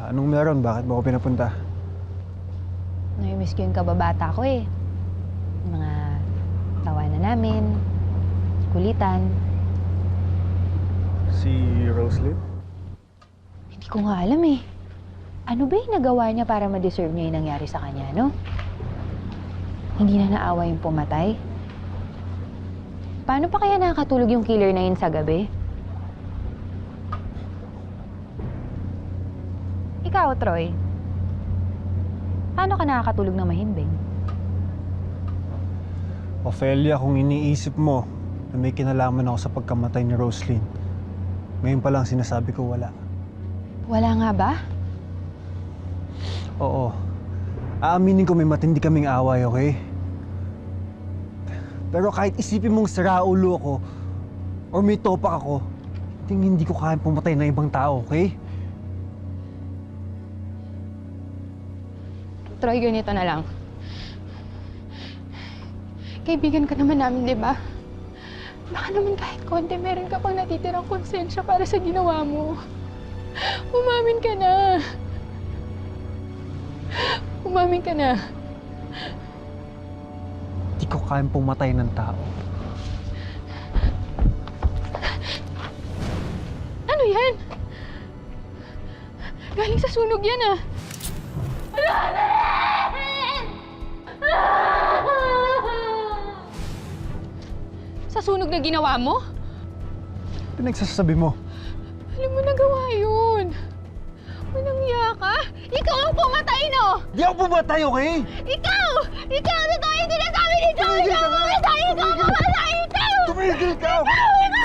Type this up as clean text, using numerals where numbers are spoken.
Anong meron? Bakit mo ako pinapunta? Nami-miss ko yung kababata ko eh. Mga tawanan namin, kulitan. Si Roslyn? Hindi ko nga alam eh. Ano ba yung nagawa niya para ma-deserve niya yung nangyari sa kanya, no? Hindi na naawa yung pumatay? Paano pa kaya nakakatulog yung killer na yun sa gabi? Ikaw, Troy. Paano ka nakakatulog ng mahimbing? Ophelia, kung iniisip mo na may kinalaman ako sa pagkamatay ni Roslyn, ngayon pa lang sinasabi ko wala. Wala nga ba? Oo. Aaminin ko may matindi kaming away, okay? Pero kahit isipin mong sira ulo ako or may topak ako, hindi ko kayang pumatay ng ibang tao, okay? Troy, ganito na lang. Kaibigan ka naman namin, di ba? Baka naman kahit konti, meron ka pang natitirang konsensya para sa ginawa mo. Umamin ka na. Umamin ka na. Hindi ko kayang pumatay ng tao. Ano yan? Galing sa sunog yan ah. Sa sunog na ginawa mo? Pinagsasabi mo. Alam mo, nagawa yun. Walang iya ka? Ikaw ang pumatay, no? Di ako pumatay, okay? Ikaw! Ikaw! Totoo yung sinasabi ni Joey! Ikaw ang pumatay! Ikaw ang pumatay! Ikaw! Tumigil ka! Ikaw!